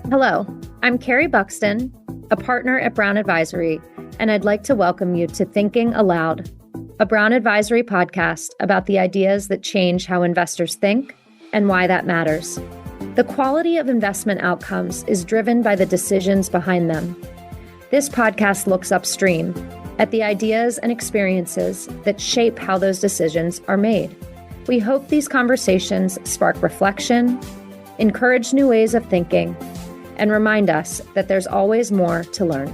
Hello, I'm Carrie Buxton, a partner at Brown Advisory, and I'd like to welcome you to Thinking Aloud, a Brown Advisory podcast about the ideas that change how investors think and why that matters. The quality of investment outcomes is driven by the decisions behind them. This podcast looks upstream at the ideas and experiences that shape how those decisions are made. We hope these conversations spark reflection, encourage new ways of thinking, and remind us that there's always more to learn.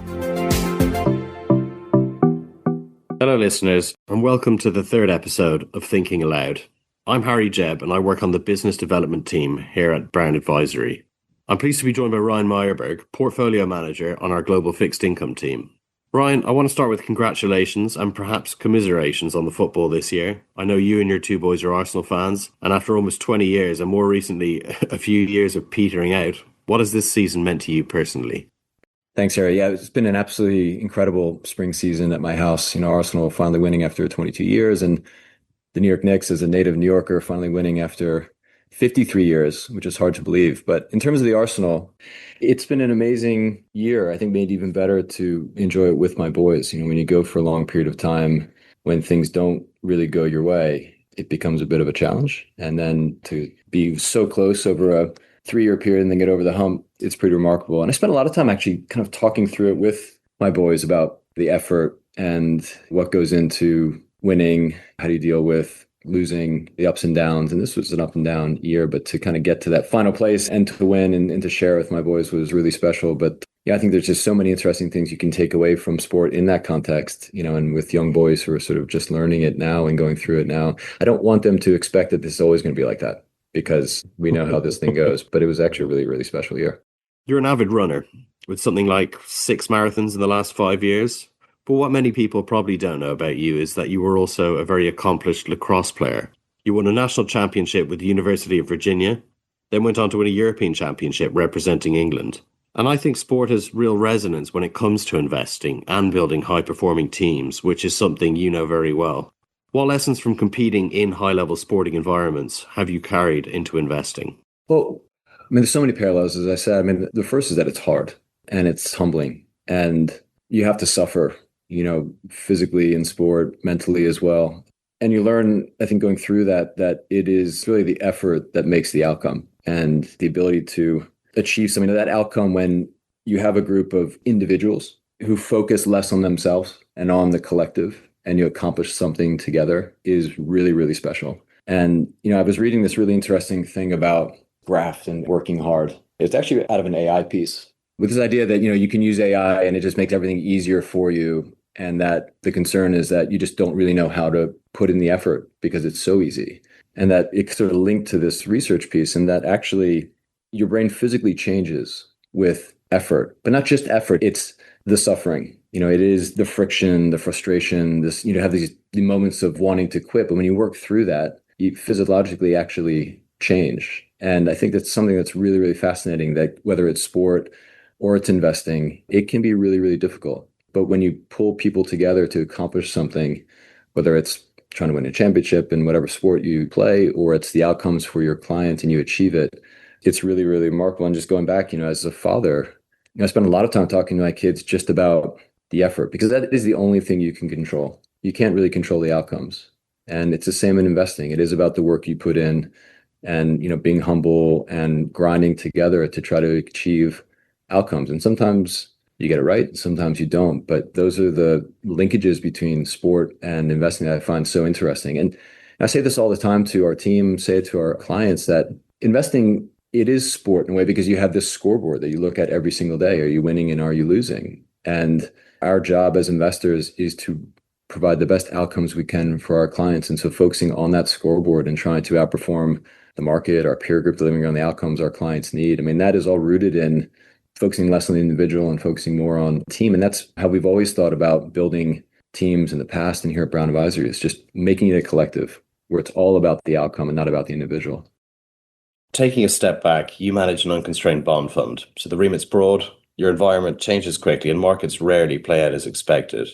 Hello, listeners, and welcome to the third episode of Thinking Aloud. I'm Harry Jebb, and I work on the business development team here at Brown Advisory. I'm pleased to be joined by Ryan Myerberg, portfolio manager on our global fixed income team. Ryan, I want to start with congratulations and perhaps commiserations on the football this year. I know you and your two boys are Arsenal fans, and after almost 20 years and more recently a few years of petering out, what has this season meant to you personally? Thanks, Harry. Yeah, it's been an absolutely incredible spring season at my house. Arsenal finally winning after 22 years, and the New York Knicks, as a native New Yorker, finally winning after 53 years, which is hard to believe. But in terms of the Arsenal, it's been an amazing year. I think made even better to enjoy it with my boys. When you go for a long period of time, when things don't really go your way, it becomes a bit of a challenge. And then to be so close over a 3-year period and then get over the hump, it's pretty remarkable. And I spent a lot of time actually kind of talking through it with my boys about the effort and what goes into winning. How do you deal with losing, the ups and downs? And this was an up and down year, but to kind of get to that final place and to win and to share with my boys was really special. But yeah, I think there's just so many interesting things you can take away from sport in that context, and with young boys who are sort of just learning it now and going through it now. I don't want them to expect that this is always going to be like that, because we know how this thing goes. But it was actually a really, really special year. You're an avid runner with something like 6 marathons in the last 5 years. But what many people probably don't know about you is that you were also a very accomplished lacrosse player. You won a national championship with the University of Virginia, then went on to win a European championship representing England. And I think sport has real resonance when it comes to investing and building high-performing teams, which is something you know very well. What lessons from competing in high-level sporting environments have you carried into investing? Well, there's so many parallels, as I said. The first is that it's hard and it's humbling, and you have to suffer, physically in sport, mentally as well. And you learn, I think, going through that it is really the effort that makes the outcome, and the ability to achieve something of that outcome when you have a group of individuals who focus less on themselves and on the collective, and you accomplish something together is really, really special. And, I was reading this really interesting thing about graft and working hard. It's actually out of an AI piece with this idea that, you can use AI and it just makes everything easier for you. And that the concern is that you just don't really know how to put in the effort because it's so easy. And that it's sort of linked to this research piece, and that actually your brain physically changes with effort, but not just effort. It's the suffering. It is the friction, the frustration, this, have the moments of wanting to quit. But when you work through that, you physiologically actually change. And I think that's something that's really, really fascinating, that whether it's sport or it's investing, it can be really, really difficult. But when you pull people together to accomplish something, whether it's trying to win a championship in whatever sport you play, or it's the outcomes for your client and you achieve it, it's really, really remarkable. And just going back, as a father, I spend a lot of time talking to my kids just about the effort, because that is the only thing you can control. You can't really control the outcomes. And it's the same in investing. It is about the work you put in, and, being humble and grinding together to try to achieve outcomes. And sometimes you get it right, sometimes you don't. But those are the linkages between sport and investing that I find so interesting. And I say this all the time to our team, say it to our clients, that investing, it is sport in a way, because you have this scoreboard that you look at every single day. Are you winning and are you losing? And our job as investors is to provide the best outcomes we can for our clients. And so focusing on that scoreboard and trying to outperform the market, our peer group, delivering on the outcomes our clients need. That is all rooted in focusing less on the individual and focusing more on team. And that's how we've always thought about building teams in the past. And here at Brown Advisory, is just making it a collective where it's all about the outcome and not about the individual. Taking a step back, you manage an unconstrained bond fund. So the remit's broad, your environment changes quickly, and markets rarely play out as expected.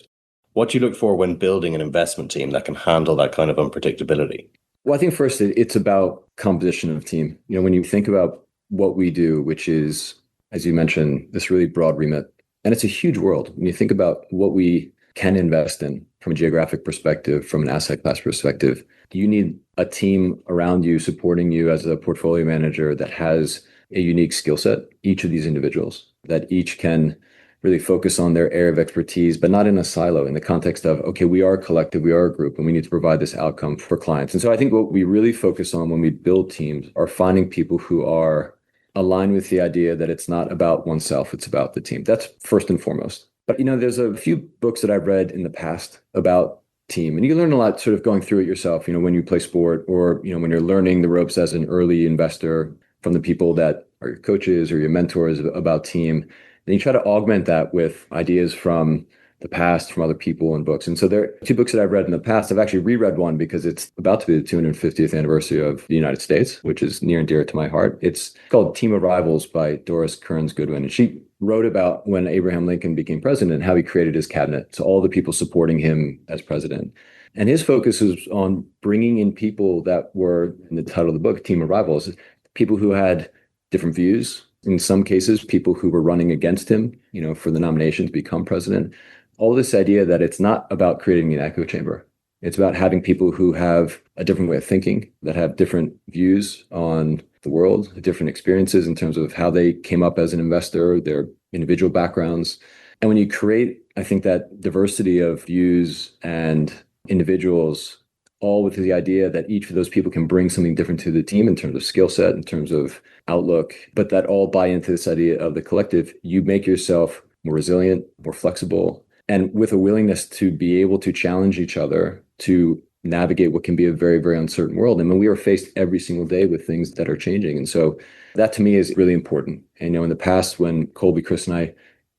What do you look for when building an investment team that can handle that kind of unpredictability? Well, I think first it's about composition of team. When you think about what we do, which is as you mentioned, this really broad remit. And it's a huge world. When you think about what we can invest in from a geographic perspective, from an asset class perspective, you need a team around you supporting you as a portfolio manager that has a unique skill set, each of these individuals, that each can really focus on their area of expertise, but not in a silo, in the context of, okay, we are a collective, we are a group, and we need to provide this outcome for clients. And so I think what we really focus on when we build teams are finding people who are aligned with the idea that it's not about oneself, it's about the team. That's first and foremost. But, there's a few books that I've read in the past about team, and you learn a lot sort of going through it yourself, when you play sport, or, when you're learning the ropes as an early investor from the people that are your coaches or your mentors about team. And you try to augment that with ideas from the past, from other people and books. And so there are two books that I've read in the past. I've actually reread one because it's about to be the 250th anniversary of the United States, which is near and dear to my heart. It's called Team of Rivals by Doris Kearns Goodwin. And she wrote about when Abraham Lincoln became president and how he created his cabinet. So all the people supporting him as president. And his focus was on bringing in people that were, in the title of the book, Team of Rivals, people who had different views. In some cases, people who were running against him, for the nomination to become president. All this idea that it's not about creating an echo chamber. It's about having people who have a different way of thinking, that have different views on the world, different experiences in terms of how they came up as an investor, their individual backgrounds. And when you create, I think, that diversity of views and individuals, all with the idea that each of those people can bring something different to the team in terms of skill set, in terms of outlook, but that all buy into this idea of the collective, you make yourself more resilient, more flexible, and with a willingness to be able to challenge each other to navigate what can be a very, very uncertain world. And when we are faced every single day with things that are changing. And so that to me is really important. And, in the past, when Colby, Chris, and I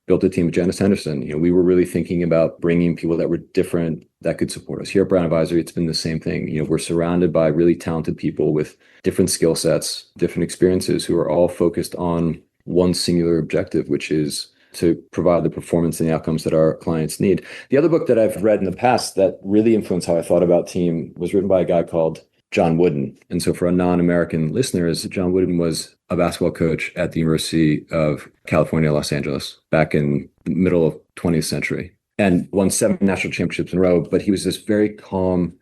built a team with Janice Henderson, we were really thinking about bringing people that were different that could support us. Here at Brown Advisory, it's been the same thing. We're surrounded by really talented people with different skill sets, different experiences, who are all focused on one singular objective, which is to provide the performance and the outcomes that our clients need. The other book that I've read in the past that really influenced how I thought about team was written by a guy called John Wooden. And so for our non-American listeners, John Wooden was a basketball coach at the University of California, Los Angeles, back in the middle of 20th century, and won 7 national championships in a row. But he was this very calm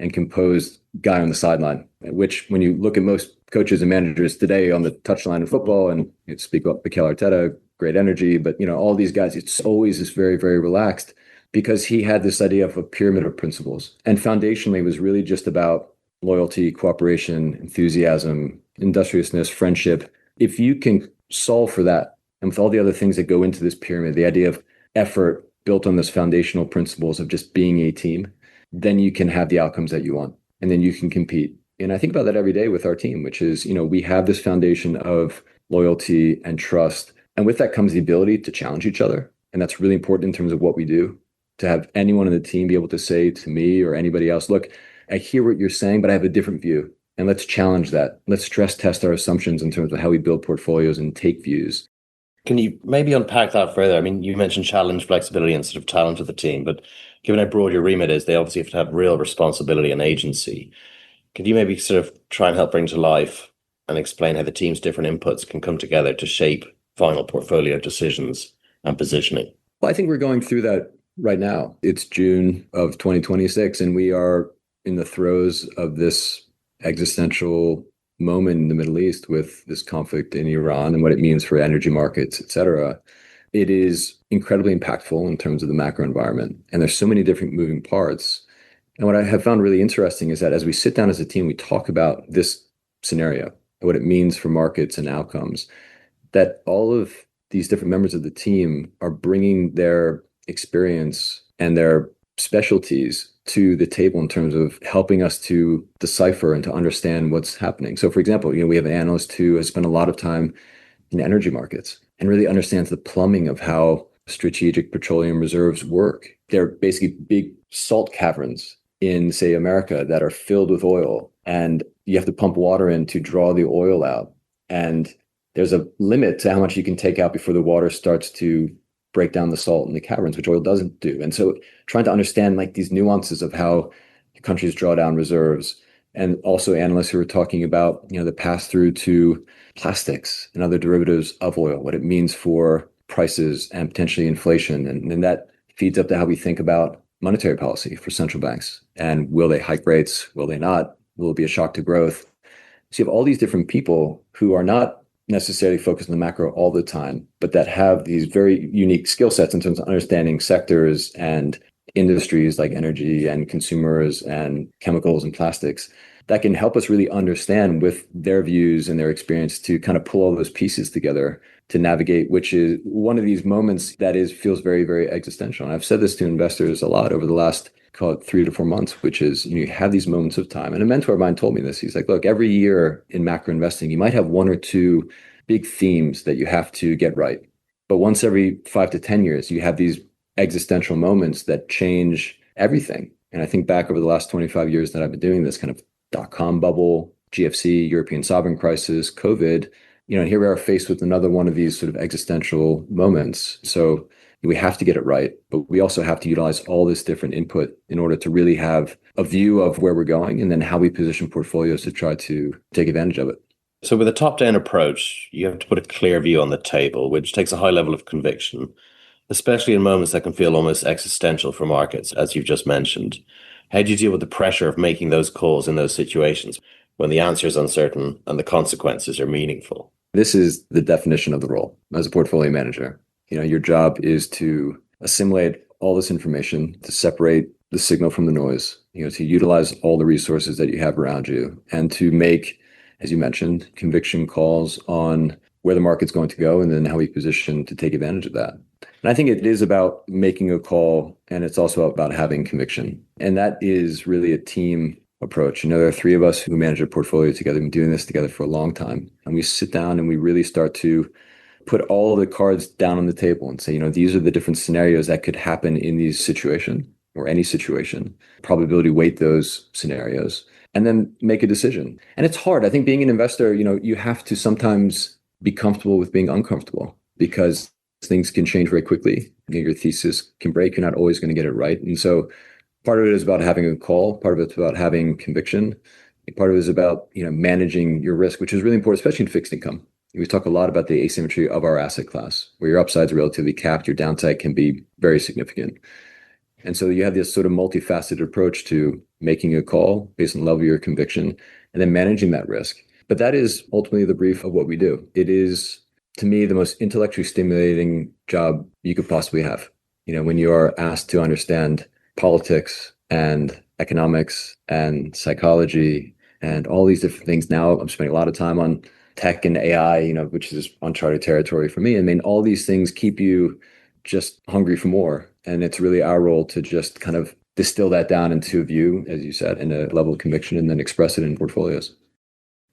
and composed guy on the sideline, which when you look at most coaches and managers today on the touchline of football, and you speak about Mikel Arteta, great energy, but all these guys, it's always this very, very relaxed, because he had this idea of a pyramid of principles. And foundationally, it was really just about loyalty, cooperation, enthusiasm, industriousness, friendship. If you can solve for that, and with all the other things that go into this pyramid, the idea of effort built on those foundational principles of just being a team, then you can have the outcomes that you want, and then you can compete. And I think about that every day with our team, which is, we have this foundation of loyalty and trust. And with that comes the ability to challenge each other. And that's really important in terms of what we do, to have anyone on the team be able to say to me or anybody else, look, I hear what you're saying, but I have a different view. And let's challenge that. Let's stress test our assumptions in terms of how we build portfolios and take views. Can you maybe unpack that further? I mean, you mentioned challenge, flexibility, and sort of talent of the team, but given how broad your remit is, they obviously have to have real responsibility and agency. Could you maybe sort of try and help bring to life and explain how the team's different inputs can come together to shape final portfolio decisions and positioning? Well, I think we're going through that right now. It's June of 2026, and we are in the throes of this existential moment in the Middle East with this conflict in Iran and what it means for energy markets, et cetera. It is incredibly impactful in terms of the macro environment. And there's so many different moving parts. And what I have found really interesting is that as we sit down as a team, we talk about this scenario, what it means for markets and outcomes, that all of these different members of the team are bringing their experience and their specialties to the table in terms of helping us to decipher and to understand what's happening. So for example, we have an analyst who has spent a lot of time in energy markets and really understands the plumbing of how strategic petroleum reserves work. They're basically big salt caverns in, say, America that are filled with oil, and you have to pump water in to draw the oil out. And there's a limit to how much you can take out before the water starts to break down the salt in the caverns, which oil doesn't do. And so trying to understand like these nuances of how countries draw down reserves and also analysts who are talking about, the pass through to plastics and other derivatives of oil, what it means for prices and potentially inflation. And that feeds up to how we think about monetary policy for central banks. And will they hike rates? Will they not? Will it be a shock to growth? So you have all these different people who are not necessarily focused on the macro all the time, but that have these very unique skill sets in terms of understanding sectors and industries like energy and consumers and chemicals and plastics that can help us really understand with their views and their experience to kind of pull all those pieces together to navigate, which is one of these moments that feels very, very existential. And I've said this to investors a lot over the last, call it 3 to 4 months, which is you have these moments of time. And a mentor of mine told me this. He's like, look, every year in macro investing, you might have 1 or 2 big themes that you have to get right. But once every 5 to 10 years, you have these existential moments that change everything. And I think back over the last 25 years that I've been doing this kind of dot-com bubble, GFC, European sovereign crisis, COVID, and here we are faced with another one of these sort of existential moments. So we have to get it right, but we also have to utilize all this different input in order to really have a view of where we're going and then how we position portfolios to try to take advantage of it. So with a top-down approach, you have to put a clear view on the table, which takes a high level of conviction, especially in moments that can feel almost existential for markets, as you've just mentioned. How do you deal with the pressure of making those calls in those situations when the answer is uncertain and the consequences are meaningful? This is the definition of the role as a portfolio manager. Your job is to assimilate all this information, to separate the signal from the noise, to utilize all the resources that you have around you, and to make, as you mentioned, conviction calls on where the market's going to go and then how we position to take advantage of that. And I think it is about making a call, and it's also about having conviction. And that is really a team approach. There are 3 of us who manage a portfolio together. We've been doing this together for a long time. And we sit down and we really start to put all the cards down on the table and say, these are the different scenarios that could happen in these situations or any situation, probability weight those scenarios, and then make a decision. And it's hard. I think being an investor, you have to sometimes be comfortable with being uncomfortable because things can change very quickly. Your thesis can break. You're not always going to get it right. And so part of it is about having a call. Part of it's about having conviction. Part of it is about, managing your risk, which is really important, especially in fixed income. We talk a lot about the asymmetry of our asset class, where your upside's relatively capped, your downside can be very significant. And so you have this sort of multifaceted approach to making a call based on the level of your conviction and then managing that risk. But that is ultimately the brief of what we do. It is, to me, the most intellectually stimulating job you could possibly have. When you are asked to understand politics and economics and psychology and all these different things. Now I'm spending a lot of time on tech and AI, which is uncharted territory for me. I mean, all these things keep you just hungry for more. And it's really our role to just kind of distill that down into a view, as you said, in a level of conviction and then express it in portfolios.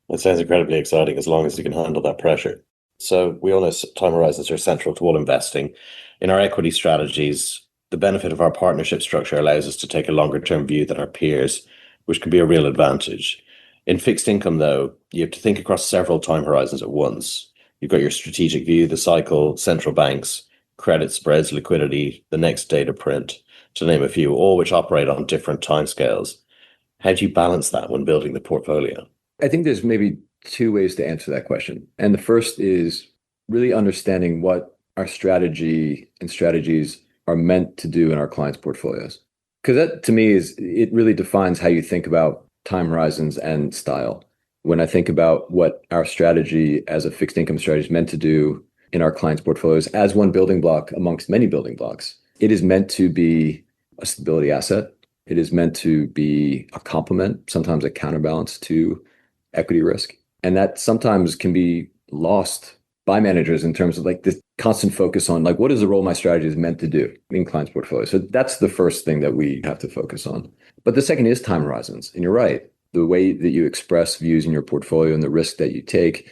That sounds incredibly exciting as long as you can handle that pressure. So we all know time horizons are central to all investing. In our equity strategies, the benefit of our partnership structure allows us to take a longer term view than our peers, which can be a real advantage. In fixed income, though, you have to think across several time horizons at once. You've got your strategic view, the cycle, central banks, credit spreads, liquidity, the next data print, to name a few, all which operate on different timescales. How do you balance that when building the portfolio? I think there's maybe 2 ways to answer that question. And the first is really understanding what our strategy and strategies are meant to do in our clients' portfolios. Because that, to me, it really defines how you think about time horizons and style. When I think about what our strategy as a fixed income strategy is meant to do in our clients' portfolios as one building block amongst many building blocks, it is meant to be a stability asset. It is meant to be a complement, sometimes a counterbalance to equity risk. And that sometimes can be lost by managers in terms of like this constant focus on like, what is the role my strategy is meant to do in clients' portfolios? So that's the first thing that we have to focus on. But the second is time horizons. And you're right. The way that you express views in your portfolio and the risk that you take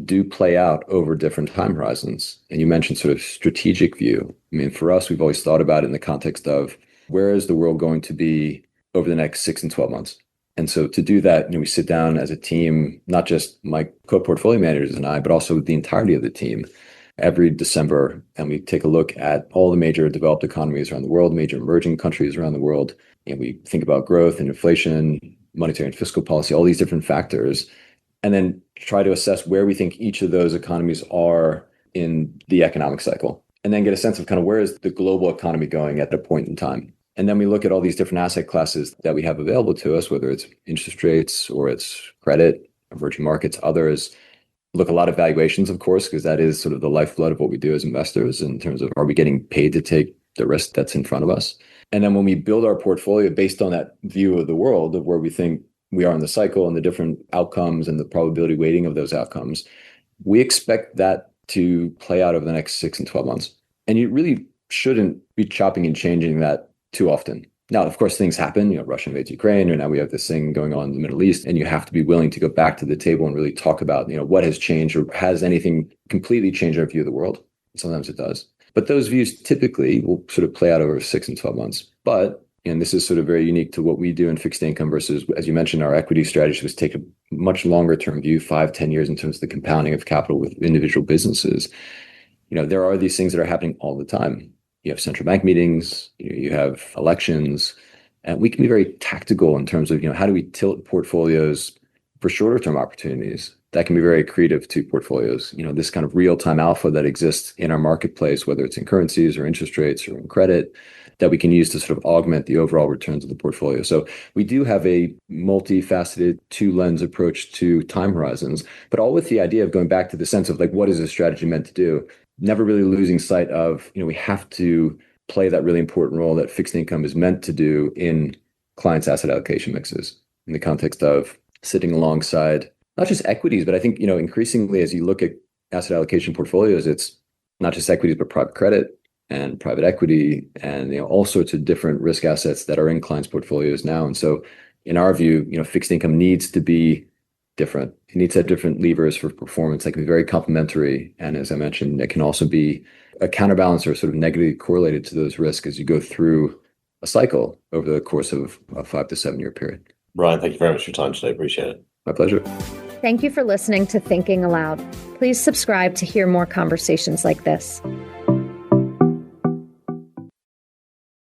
do play out over different time horizons. And you mentioned sort of strategic view. I mean, for us, we've always thought about it in the context of where is the world going to be over the next 6 and 12 months? And so to do that, we sit down as a team, not just my co-portfolio managers and I, but also the entirety of the team every December. And we take a look at all the major developed economies around the world, major emerging countries around the world. And we think about growth and inflation, monetary and fiscal policy, all these different factors, and then try to assess where we think each of those economies are in the economic cycle, and then get a sense of kind of where is the global economy going at a point in time. And then we look at all these different asset classes that we have available to us, whether it's interest rates or it's credit, emerging markets, others. Look a lot of valuations, of course, because that is sort of the lifeblood of what we do as investors in terms of, are we getting paid to take the risk that's in front of us? And then when we build our portfolio based on that view of the world, of where we think we are in the cycle and the different outcomes and the probability weighting of those outcomes, we expect that to play out over the next 6 and 12 months. And you really shouldn't be chopping and changing that too often. Now, of course, things happen, Russia invades Ukraine, or now we have this thing going on in the Middle East, and you have to be willing to go back to the table and really talk about, what has changed, or has anything completely changed our view of the world? Sometimes it does. But those views typically will sort of play out over 6 and 12 months. But, and this is sort of very unique to what we do in fixed income versus, as you mentioned, our equity strategy was take a much longer term view, 5-10 years in terms of the compounding of capital with individual businesses. There are these things that are happening all the time. You have central bank meetings, you have elections, and we can be very tactical in terms of, how do we tilt portfolios for shorter term opportunities that can be very accretive to portfolios. This kind of real time alpha that exists in our marketplace, whether it's in currencies or interest rates or in credit, that we can use to sort of augment the overall returns of the portfolio. So we do have a multifaceted 2-lens approach to time horizons, but all with the idea of going back to the sense of, like, what is this strategy meant to do? Never really losing sight of, we have to play that really important role that fixed income is meant to do in clients' asset allocation mixes, in the context of sitting alongside not just equities, but I think, increasingly as you look at asset allocation portfolios, it's not just equities, but private credit and private equity and, all sorts of different risk assets that are in clients' portfolios now. And so in our view, fixed income needs to be different. It needs to have different levers for performance that can be very complementary. And as I mentioned, it can also be a counterbalance or sort of negatively correlated to those risks as you go through a cycle over the course of a 5 to 7 year period. Brian, thank you very much for your time today. Appreciate it. My pleasure. Thank you for listening to Thinking Aloud. Please subscribe to hear more conversations like this.